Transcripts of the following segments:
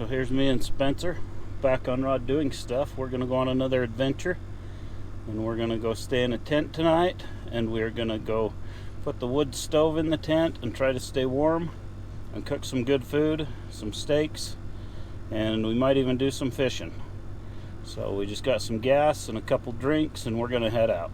So here's me and Spencer back on Rod doing stuff. We're gonna go on another adventure, and we're gonna go stay in a tent tonight, and we're gonna go put the wood stove in the tent and try to stay warm and cook some good food, some steaks, and we might even do some fishing. So we just got some gas and a couple drinks, and we're gonna head out.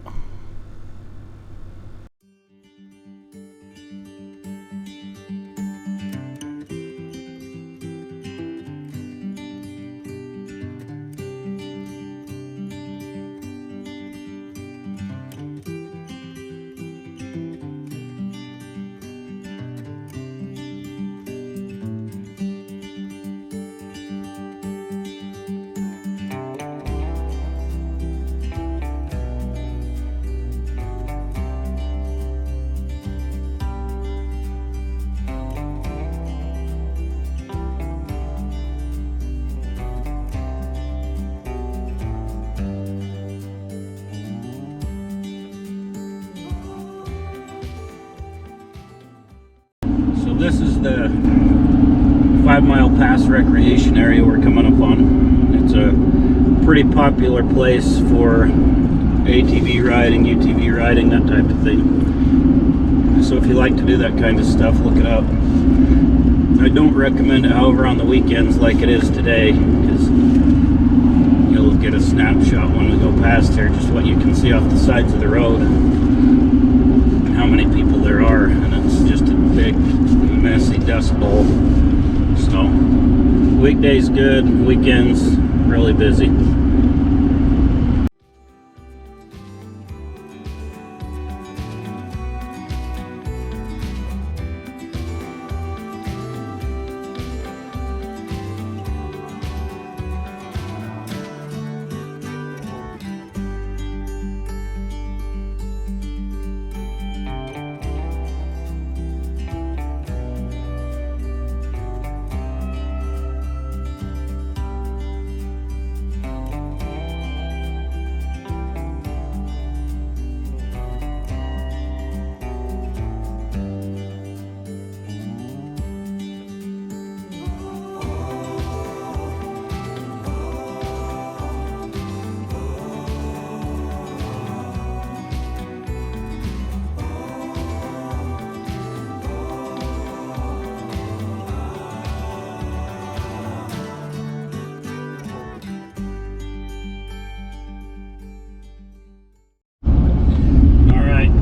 This is the 5 Mile Pass recreation area we're coming up on. It's a pretty popular place for ATV riding, UTV riding, that type of thing. So if you like to do that kind of stuff, look it up. I don't recommend it, however, on the weekends like it is today, because you'll get a snapshot when we go past here, just what you can see off the sides of the road and how many people there are, and it's just a big messy dust bowl. So weekdays good, weekends really busy.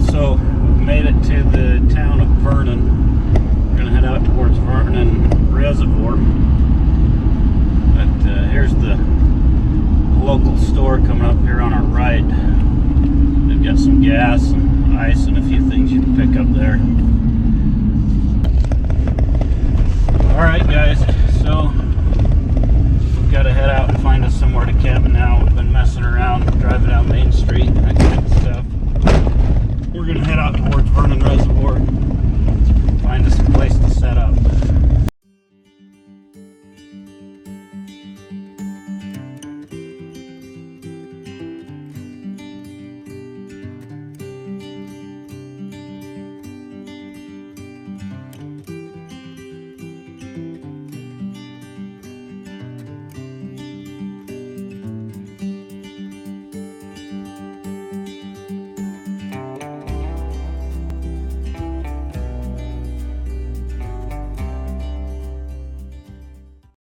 So we've made it to the town of Vernon. We're gonna head out towards Vernon Reservoir. But here's the local store coming up here on our right. They've got some gas and ice and a few things you can pick up there. Alright guys, so we've got to head out and find us somewhere to camp now. We've been messing around, driving down Main Street, that kind of stuff. We're going to head out towards Vernon Reservoir, find us a place to set up.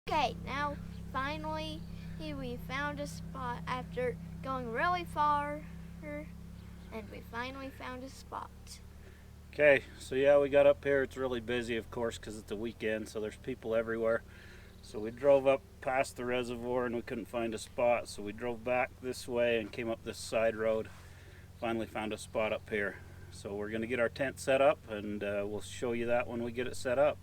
Okay, now finally we found a spot after going really far, and we finally found a spot. Okay, so yeah, we got up here. It's really busy, of course, because it's a weekend, so there's people everywhere. So we drove up past the reservoir and we couldn't find a spot, so we drove back this way and came up this side road. Finally found a spot up here. So we're going to get our tent set up, and we'll show you that when we get it set up.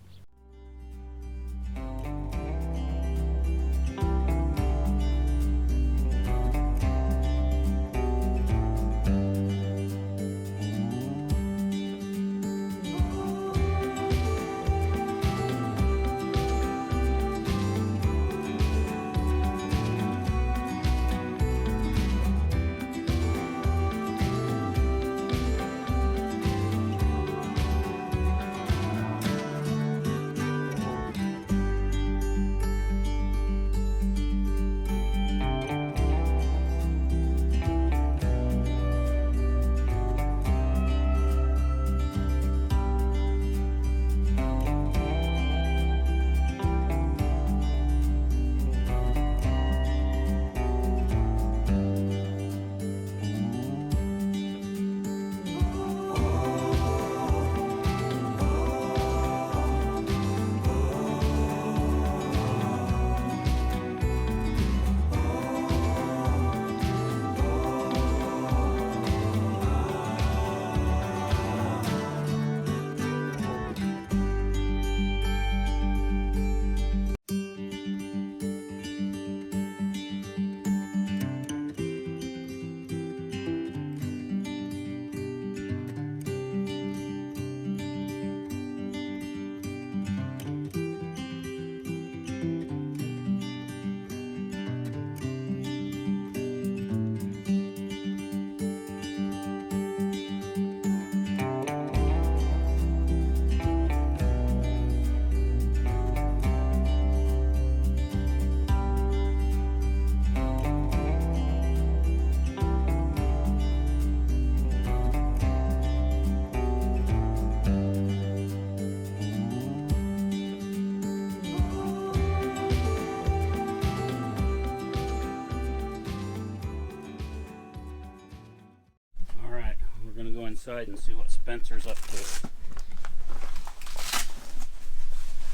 inside and see what Spencer's up to.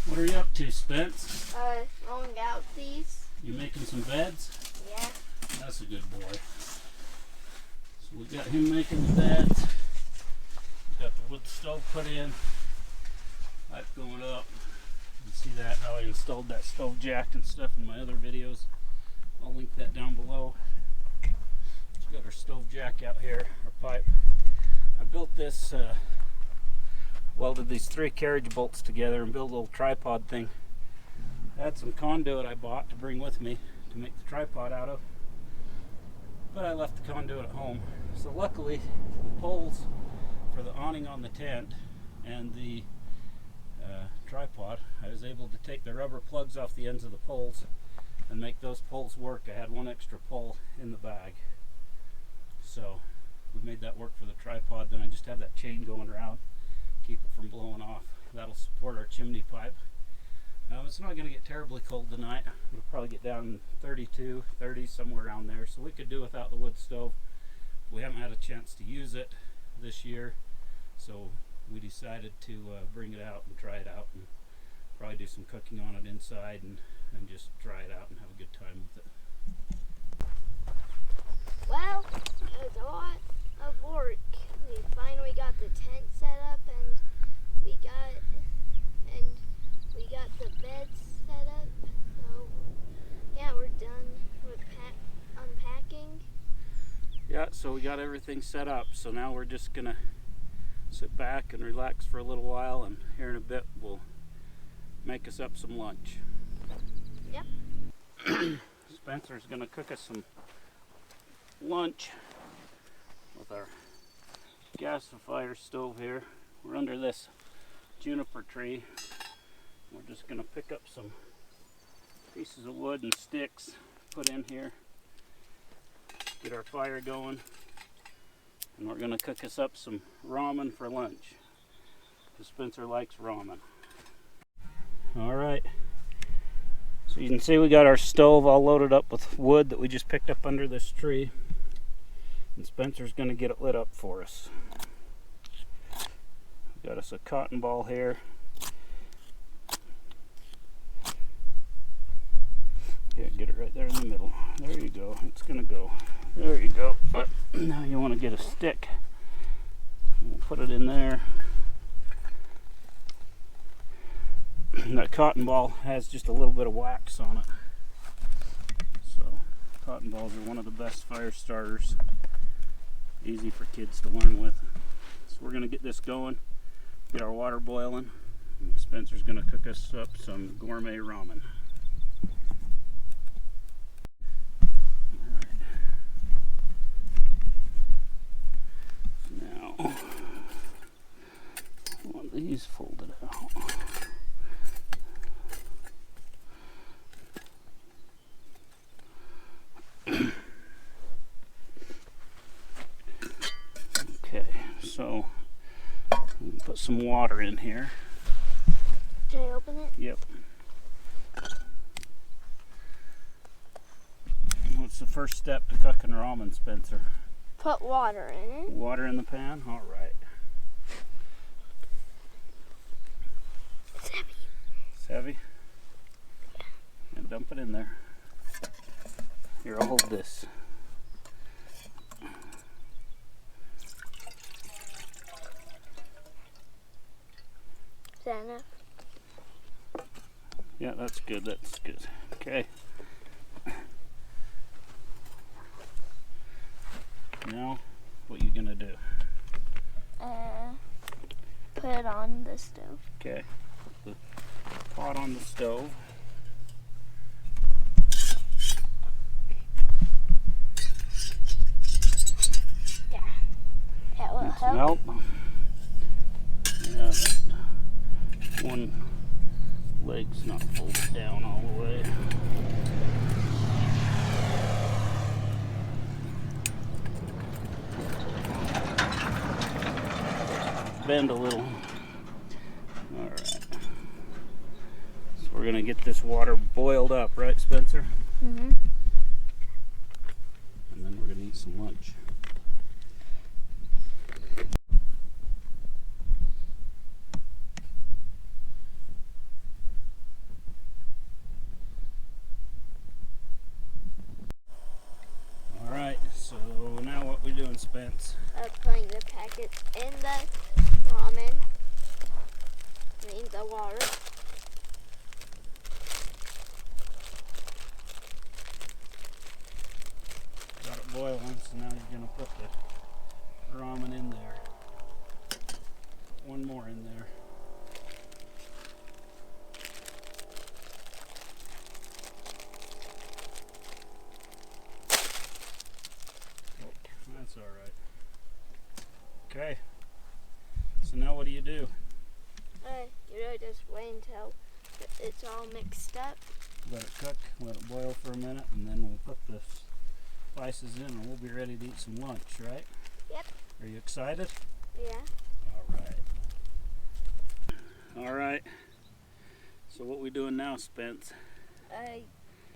What are you up to, Spence? Throwing out these. You making some beds? Yeah. That's a good boy. So we got him making the beds. Got the wood stove put in. Pipe going up. You can see that, how I installed that stove jack and stuff in my other videos. I'll link that down below. Got our stove jack out here, our pipe. I built this, welded these 3 carriage bolts together and built a little tripod thing. I had some conduit I bought to bring with me to make the tripod out of, but I left the conduit at home. So luckily, the poles for the awning on the tent and the tripod, I was able to take the rubber plugs off the ends of the poles and make those poles work. I had 1 extra pole in the bag. So we made that work for the tripod. Then I just have that chain going around, keep it from blowing off. That'll support our chimney pipe. It's not going to get terribly cold tonight. It'll probably get down 32, 30, somewhere around there. So we could do without the wood stove. We haven't had a chance to use it this year, so we decided to bring it out and try it out, and probably do some cooking on it inside and just try it out and have a good time with it. Well, it was a lot of work. We finally got the tent set up, and we got the beds set up. So yeah, we're done with unpacking. Yeah, so we got everything set up. So now we're just gonna sit back and relax for a little while, and here in a bit we'll make us up some lunch. Yep. Spencer's gonna cook us some lunch with our gasifier stove here. We're under this juniper tree. We're just going to pick up some pieces of wood and sticks, put in here, get our fire going, and we're going to cook us up some ramen for lunch, because Spencer likes ramen. Alright, so you can see we got our stove all loaded up with wood that we just picked up under this tree. And Spencer's going to get it lit up for us. Got us a cotton ball here. Yeah, get it right there in the middle. There you go. It's going to go. There you go. But now you want to get a stick. We'll put it in there. That cotton ball has just a little bit of wax on it. So cotton balls are one of the best fire starters. Easy for kids to learn with. So we're going to get this going, get our water boiling, and Spencer's going to cook us up some gourmet ramen. Alright. Now, I want these folded out. So put some water in here. Can I open it? Yep. What's the first step to cooking ramen, Spencer? Put water in it. Water in the pan? All right. It's heavy. It's heavy? And dump it in there. Here, I'll hold this. Is that enough? Yeah, that's good. That's good. Okay. Now, what you gonna do? Put it on the stove. Okay. Put the pot on the stove. Yeah. That will help. Nope. Yeah, that one leg's not folded down all the way. Bend a little. Alright. So we're going to get this water boiled up, right, Spencer? Mm-hmm. And then we're going to eat some lunch. doing, Spence? Putting the packets in the ramen. In the water. Got it boiling, so now you're gonna put the ramen in there. One more in there. That's all right. Okay. So now what do you do? Just wait until it's all mixed up. Let it cook, let it boil for a minute, and then we'll put the spices in and we'll be ready to eat some lunch, right? Yep. Are you excited? Yeah. All right. So what we doing now, Spence?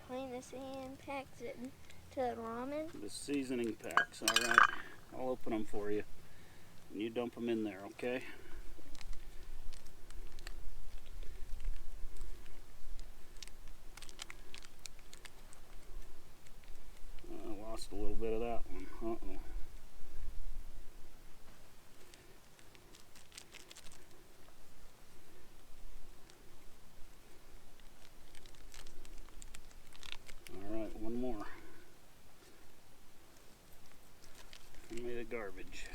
Putting the sand packs into the ramen. The seasoning packs, all right. I'll open them for you. And you dump them in there, okay? I lost a little bit of that one. Uh-oh. One more. I made a garbage.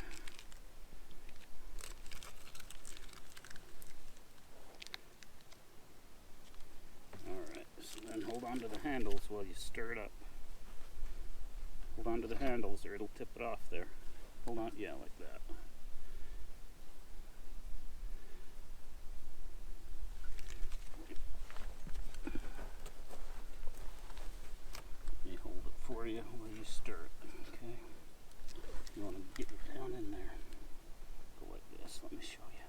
Alright, so then hold on to the handles while you stir it up. Hold on to the handles or it'll tip it off there. Hold on, yeah, like that. For you while you stir it, okay? You want to get it down in there. Go like this. Let me show you.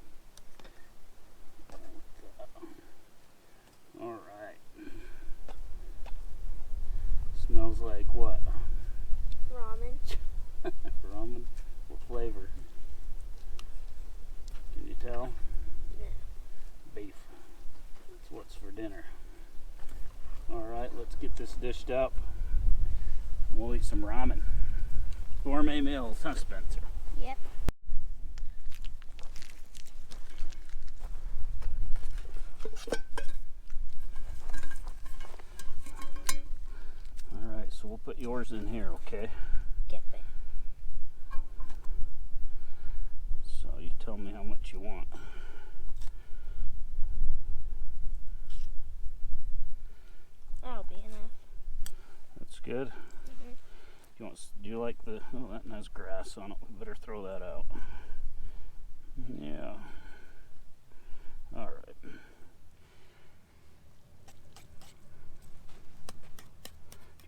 Like that. All right. Smells like what? Ramen. Ramen. What flavor? Can you tell? Yeah. Beef. That's what's for dinner. All right, let's get this dished up. We'll eat some ramen. Gourmet meals, huh, Spencer? Yep. All right, so we'll put yours in here, okay? Get there. So you tell me how much you want. That'll be enough. That's good. Do you like the, oh, that has grass on it. We better throw that out. Yeah. All right. Do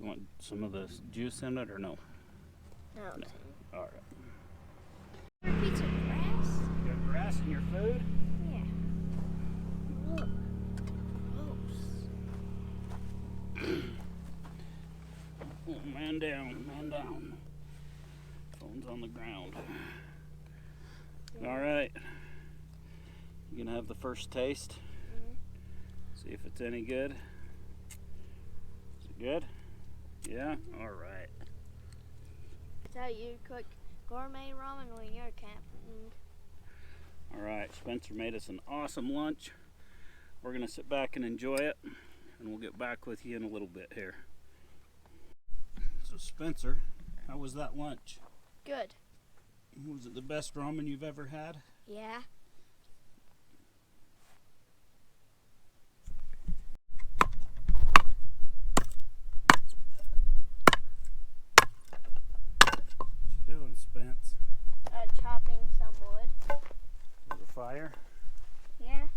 you want some of the juice in it or no? No. All right. A piece of grass? You got grass in your food? Yeah. Look. Gross. Oh, man down, man down. Phone's on the ground. All right. You gonna have the first taste? See if it's any good. Is it good? Yeah? All right. That's how you cook gourmet ramen when you're camping. All right, Spencer made us an awesome lunch. We're gonna sit back and enjoy it, and we'll get back with you in a little bit here. So Spencer, how was that lunch? Good. Was it the best ramen you've ever had? Yeah. What you doing, Spence? Chopping some wood. For the fire? Yeah.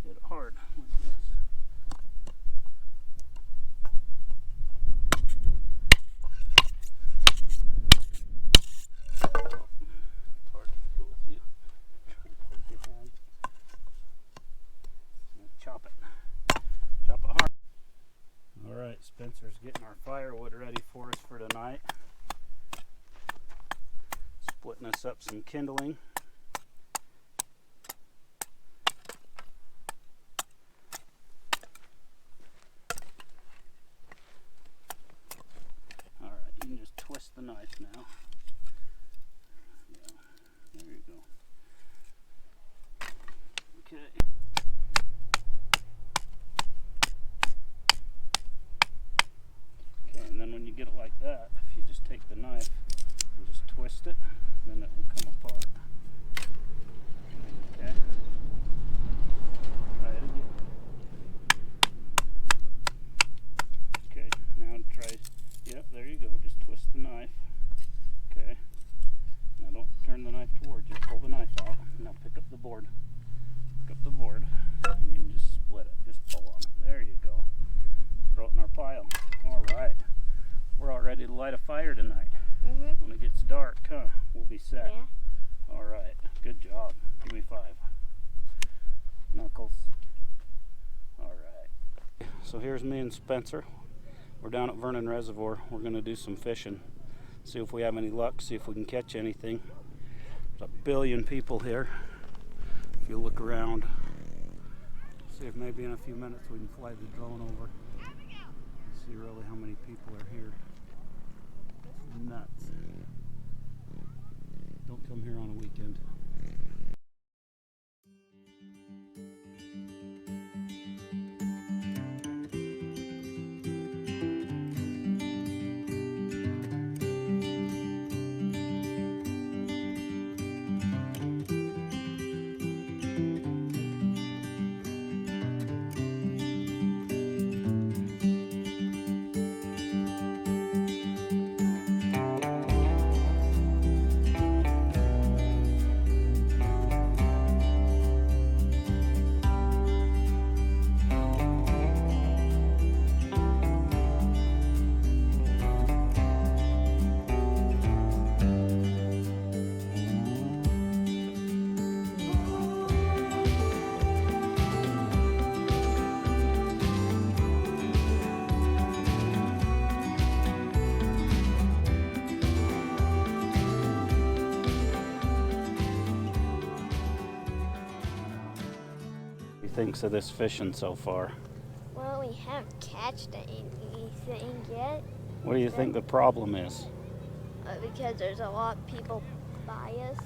Hit it hard like this. It's hard to do with you. Try and hold your hand. Chop it. Chop it hard. Alright, Spencer's getting our firewood ready for us for tonight. Splitting us up some kindling. the knife now. Yeah, there you go. Okay. Okay, and then when you get it like that, if you just take the knife and just twist it, then it will come apart. Okay. Try it again. Okay, now try, yep, there you go, just twist the knife. Okay, now don't turn the knife towards you, pull the knife out. Now pick up the board. Pick up the board, and you can just split it, just pull on it. There you go. Throw it in our pile. Alright, we're all ready to light a fire tonight. When it gets dark, huh, we'll be set. Yeah. Alright, good job. Give me 5. Knuckles. Alright. So here's me and Spencer. We're down at Vernon Reservoir. We're going to do some fishing. See if we have any luck, see if we can catch anything. There's a billion people here. If you look around, see if maybe in a few minutes we can fly the drone over. See really how many people are here. It's nuts. Don't come here on a weekend. Thinks of this fishing so far? Well, we haven't catched anything yet. What do you think the problem is? Because there's a lot of people by us.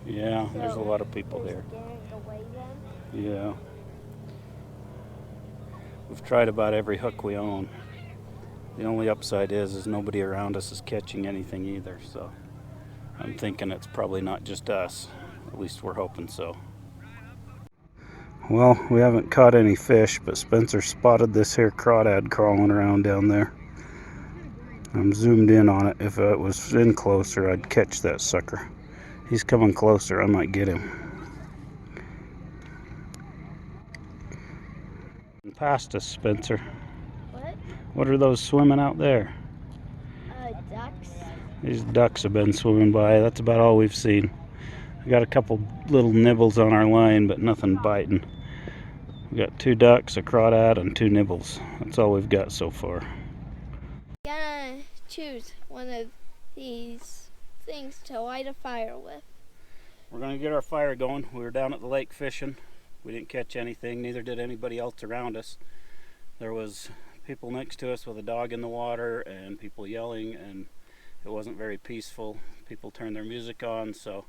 Yeah, So there's a lot of people they're here. scaring away them. Yeah. We've tried about every hook we own. The only upside is nobody around us is catching anything either, so I'm thinking it's probably not just us. At least we're hoping so. Well, we haven't caught any fish, but Spencer spotted this here crawdad crawling around down there. I'm zoomed in on it. If it was in closer, I'd catch that sucker. He's coming closer. I might get him. Past us, Spencer. What? What are those swimming out there? Ducks. These ducks have been swimming by. That's about all we've seen. We got a couple little nibbles on our line, but nothing biting. We got 2 ducks, a crawdad, and 2 nibbles. That's all we've got so far. Gotta choose one of these things to light a fire with. We're going to get our fire going. We were down at the lake fishing. We didn't catch anything, neither did anybody else around us. There was people next to us with a dog in the water and people yelling, and it wasn't very peaceful. People turned their music on, so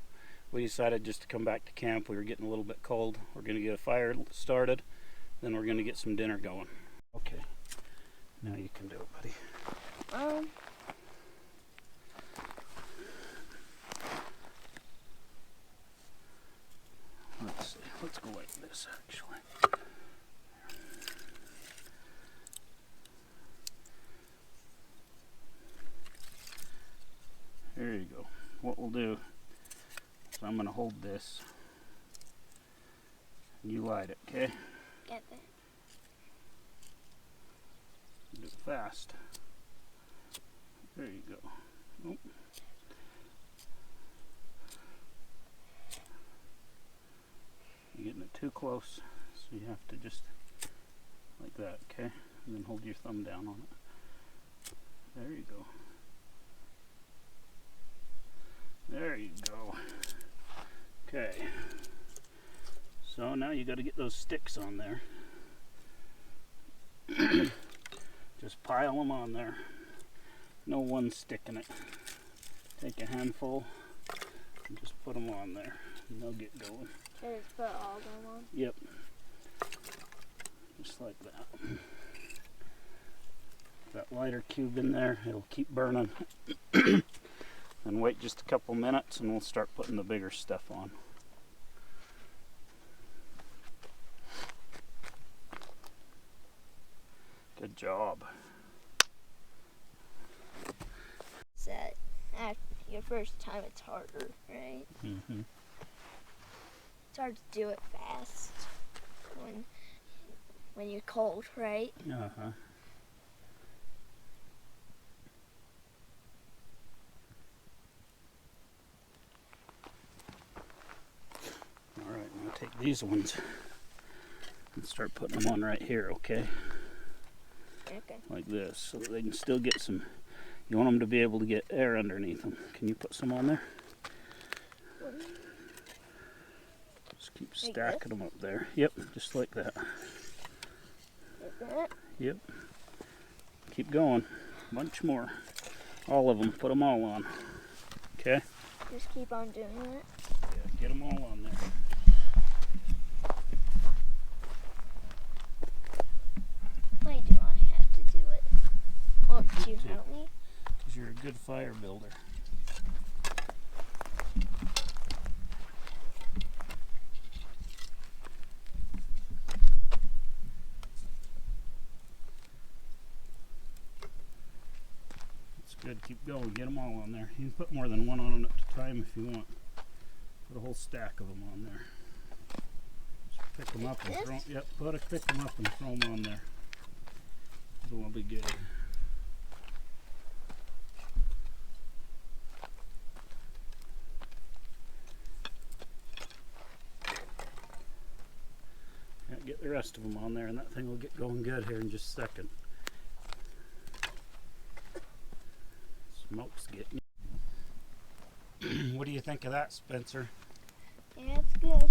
we decided just to come back to camp. We were getting a little bit cold. We're going to get a fire started, then we're going to get some dinner going. Okay, now you can do it, buddy. Let's see. Let's go like this, actually. There you go. What we'll do is I'm going to hold this. You light it, okay? Get there. Do it fast. There you go. Oh. You're getting it too close, so you have to just like that, okay? And then hold your thumb down on it. There you go. There you go. Okay. So now you got to get those sticks on there. Just pile them on there. No one stick in it. Take a handful and just put them on there, and they'll get going. Just put all of them on? Yep. Just like that. That lighter cube in there, it'll keep burning. And wait just a couple minutes and we'll start putting the bigger stuff on. Good job. That after your first time it's harder, right? Mm-hmm. It's hard to do it fast when you're cold, right? Uh-huh. Alright, I'm going to take these ones and start putting them on right here, okay? Okay. Like this, so that they can still get some. You want them to be able to get air underneath them. Can you put some on there? Just keep stacking them up there. Yep, just like that. Like that? Yep. Keep going. Bunch more. All of them. Put them all on. Okay? Just keep on doing it. Yeah, get them all on there. Why do I have to do it? Won't you help me? Because you're a good fire builder. That's good. Keep going. Get them all on there. You can put more than one on at a time if you want. Put a whole stack of them on there. Just pick them up and throw them. Yep, pick them up and throw them on there. It'll be good. Get the rest of them on there and that thing will get going good here in just a second. Smoke's getting you. What do you think of that, Spencer? Yeah, it's good.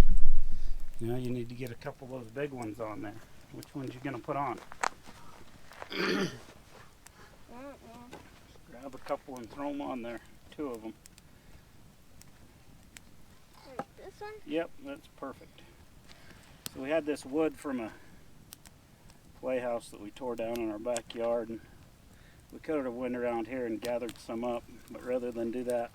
Yeah, you need to get a couple of those big ones on there. Which ones you gonna put on? Grab a couple and throw them on there. 2 of them. Like this one? Yep, that's perfect. So we had this wood from a playhouse that we tore down in our backyard, and we could have went around here and gathered some up, but rather than do that,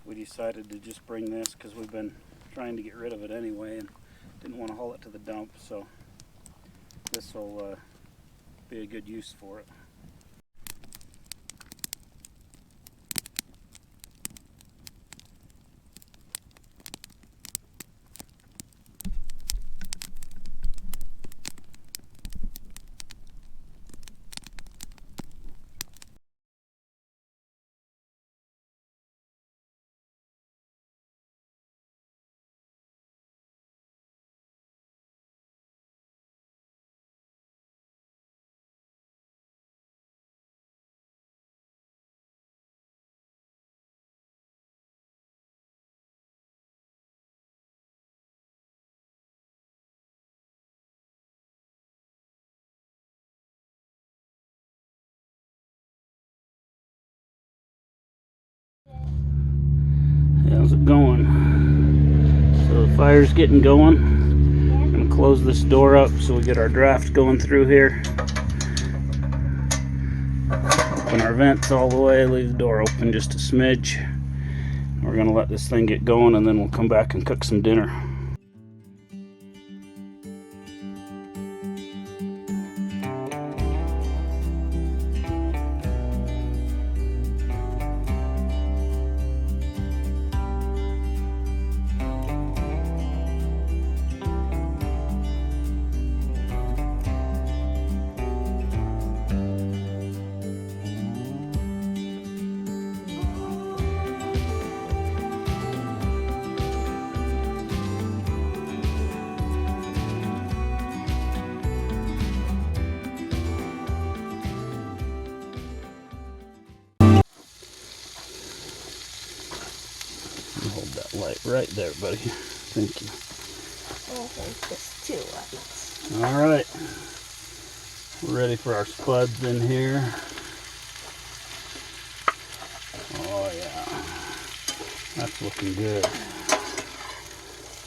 we decided to just bring this because we've been trying to get rid of it anyway and didn't want to haul it to the dump, so this will be a good use for it. How's it going? So the fire's getting going. I'm going to close this door up so we get our draft going through here. Open our vents all the way, leave the door open just a smidge. We're going to let this thing get going and then we'll come back and cook some dinner. Hold that light right there, buddy. Thank you. Oh, there's just 2 lights. All right. We're ready for our spuds in here. Oh, yeah. That's looking good.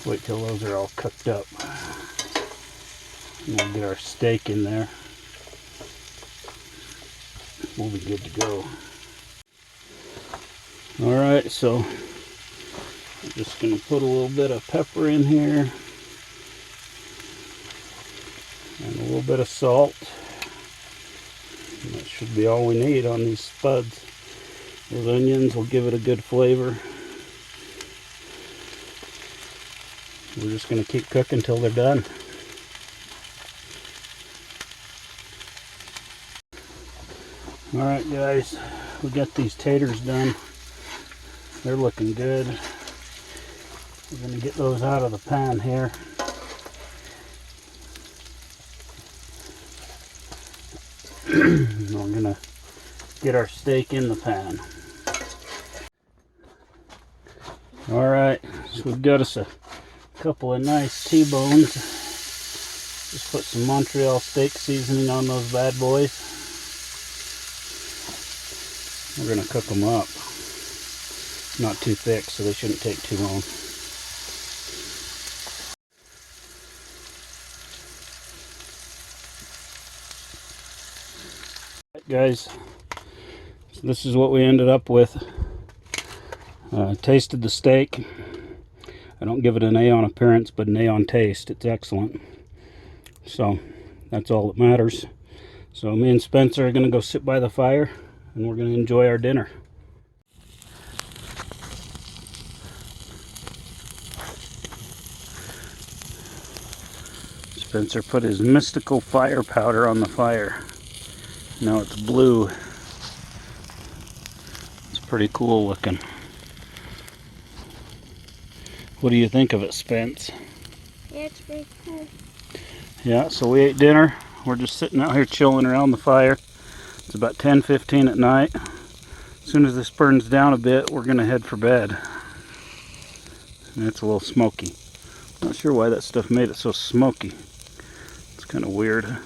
Wait till those are all cooked up. And we'll get our steak in there. We'll be good to go. Alright, so I'm just going to put a little bit of pepper in here. And a little bit of salt. And that should be all we need on these spuds. Those onions will give it a good flavor. We're just going to keep cooking until they're done. Alright guys, we got these taters done. They're looking good. We're going to get those out of the pan here. And we're going to get our steak in the pan. Alright, so we've got us a couple of nice T-bones. Just put some Montreal steak seasoning on those bad boys. We're going to cook them up. Not too thick, so they shouldn't take too long. Right, guys, so this is what we ended up with. Tasted the steak. I don't give it an A on appearance, but an A on taste. It's excellent. So that's all that matters. So me and Spencer are going to go sit by the fire, and we're going to enjoy our dinner. Spencer put his mystical fire powder on the fire. Now it's blue. It's pretty cool looking. What do you think of it, Spence? Yeah, it's pretty cool. Yeah, so we ate dinner. We're just sitting out here chilling around the fire. It's about 10:15 at night. As soon as this burns down a bit, we're gonna head for bed. And it's a little smoky. Not sure why that stuff made it so smoky. It's kind of weird. Yeah.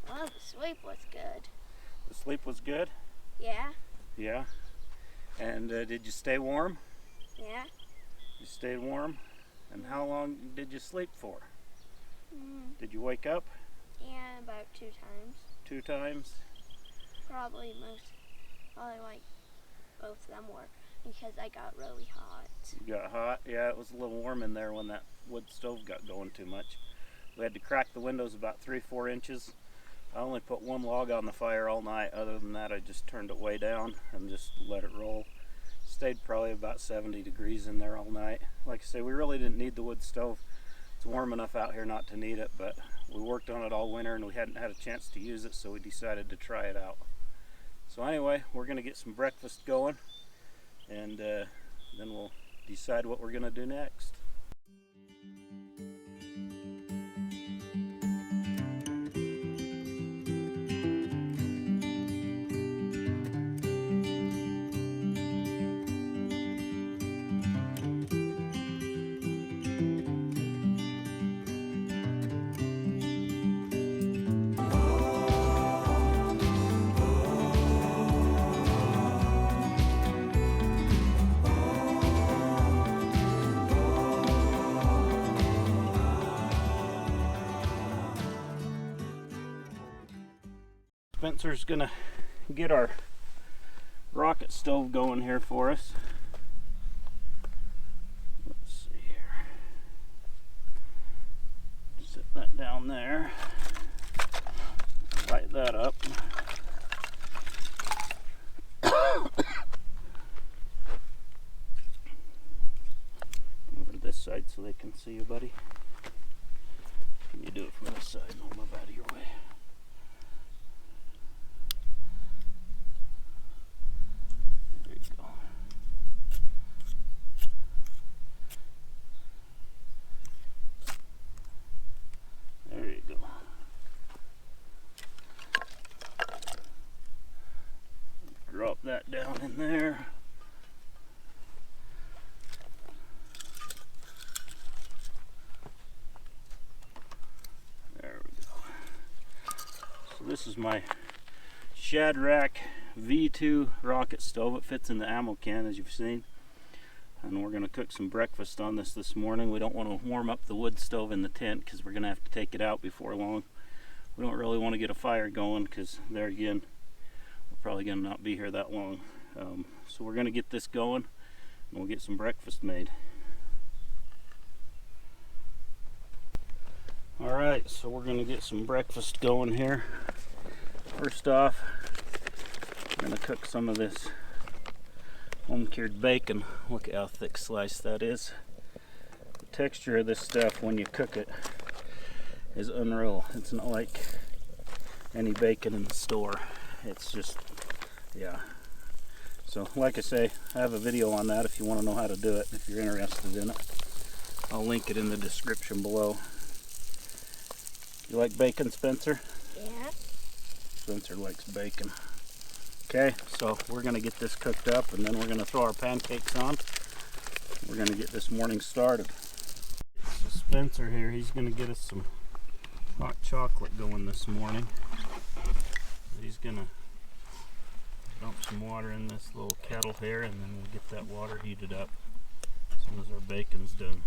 Well, the sleep was good. The sleep was good? Yeah, Yeah. And did you stay warm? yeah. You stayed warm? And how long did you sleep for? Did you wake up? Yeah, about 2 times. 2 times? Probably like both of them were because I got really hot. You got hot? Yeah, it was a little warm in there when that wood stove got going too much. We had to crack the windows about 3-4 inches. I only put one log on the fire all night. Other than that, I just turned it way down and just let it roll. Stayed probably about 70 degrees in there all night. Like I say, we really didn't need the wood stove. It's warm enough out here not to need it, but we worked on it all winter and we hadn't had a chance to use it, so we decided to try it out. So anyway, we're going to get some breakfast going, and then we'll decide what we're going to do next. Spencer's gonna get our rocket stove going here for us. Let's see here. down there. Light that up. Over to this side so they can see you, buddy. Can you do it from this side and I'll move out of your way? There you go. There you go. Drop that down in there. There we go. So this is my Shadrach V2 rocket stove. It fits in the ammo can, as you've seen. And we're going to cook some breakfast on this morning. We don't want to warm up the wood stove in the tent because we're going to have to take it out before long. We don't really want to get a fire going because there again, we're probably going to not be here that long. So we're going to get this going and we'll get some breakfast made. Alright, so we're going to get some breakfast going here. First off, we're going to cook some of this home-cured bacon. Look at how thick sliced that is. The texture of this stuff when you cook it is unreal. It's not like any bacon in the store. It's just, yeah. So like I say, I have a video on that if you want to know how to do it, if you're interested in it. I'll link it in the description below. You like bacon, Spencer? Yeah. Spencer likes bacon. Okay, so we're going to get this cooked up and then we're going to throw our pancakes on. We're going to get this morning started. So Spencer here, he's going to get us some hot chocolate going this morning. He's going to dump some water in this little kettle here and then we'll get that water heated up as soon as our bacon's done.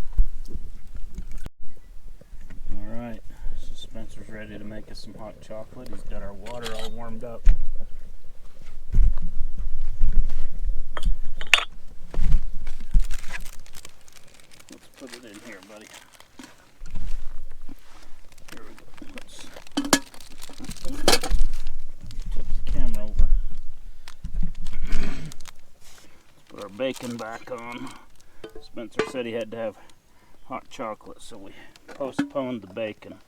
Alright, so Spencer's ready to make us some hot chocolate. He's got our water all warmed up. Let's put it in here, buddy. Here we go. Let's tip the camera over. Put our bacon back on. Spencer said he had to have hot chocolate, so we postponed the bacon.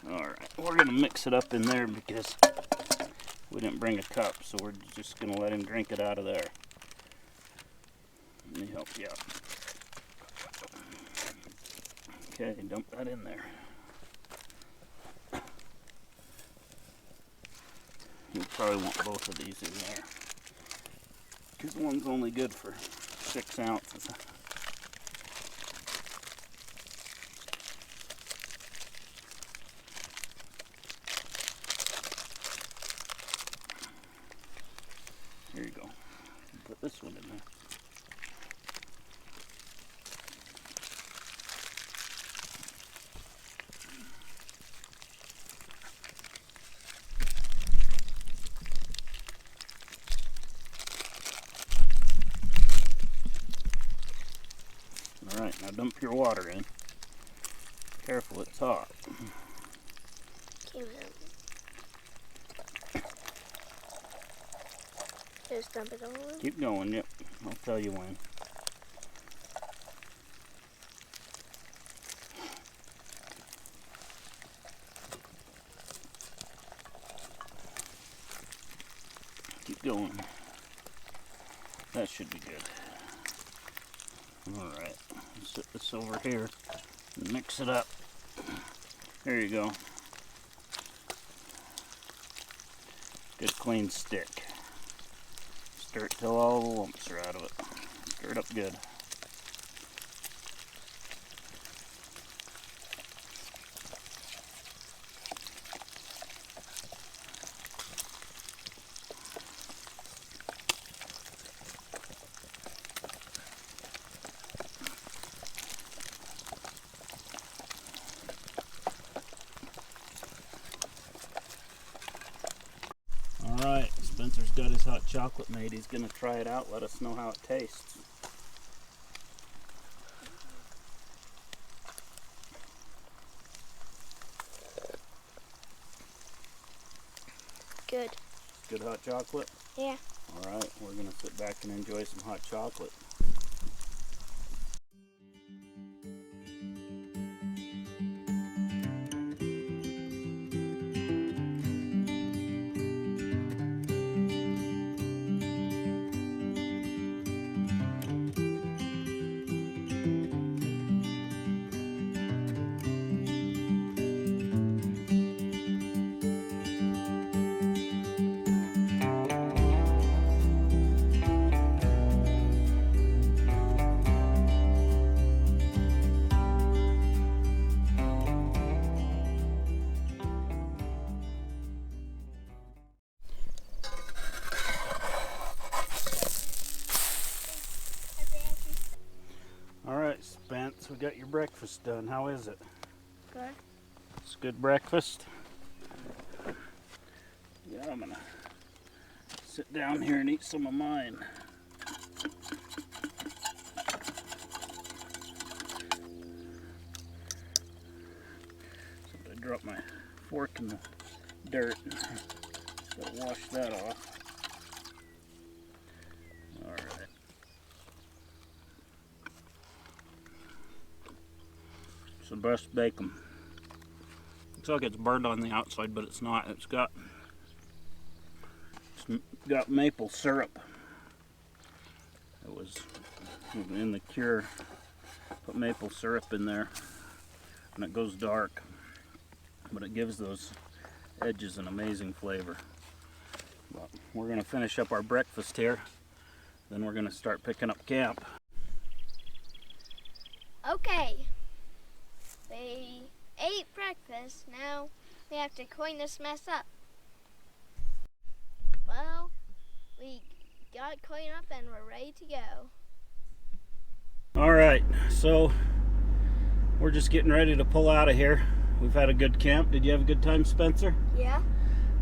Alright, we're going to mix it up in there because we didn't bring a cup, so we're just going to let him drink it out of there. Let me help you out. Okay, dump that in there. You probably want both of these in there because one's only good for 6 ounces. Here you go. Put this one in there. Alright, now dump your water in. Careful, it's hot. Just dump it all in. Keep going, yep. I'll tell you when. Keep going. That should be good. Alright, set this over here and mix it up. There you go. Good clean stick. Stir it till all the lumps are out of it. Stir it up good. Alright, Spencer's got his hot chocolate made. He's going to try it out, let us know how it tastes. good. Good hot chocolate? Yeah. Alright, we're going to sit back and enjoy some hot chocolate. Alright, Spence, we got your breakfast done. How is it? Good. It's a good breakfast. Yeah, I'm gonna sit down here and eat some of mine. So I dropped my fork in the dirt. Gotta wash that off. Alright. It's the best bacon. Looks like it's burned on the outside, but it's not. It's got maple syrup. It was in the cure. Put maple syrup in there, and it goes dark, but it gives those edges an amazing flavor. But we're going to finish up our breakfast here, then we're going to start picking up camp. Okay. We ate breakfast. Now we have to clean this mess up. Well, we got cleaned up and we're ready to go. Alright, so we're just getting ready to pull out of here. We've had a good camp. Did you have a good time, Spencer? Yeah.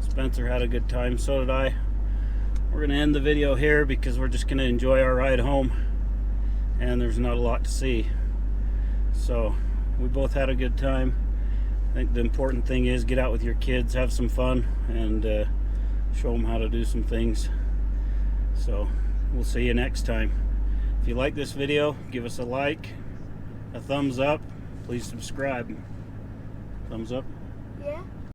Spencer had a good time, so did I. We're going to end the video here because we're just going to enjoy our ride home, and there's not a lot to see. So we both had a good time. I think the important thing is get out with your kids, have some fun, and show them how to do some things. So we'll see you next time. If you like this video, give us a like, a thumbs up, please subscribe. Thumbs up? Yeah.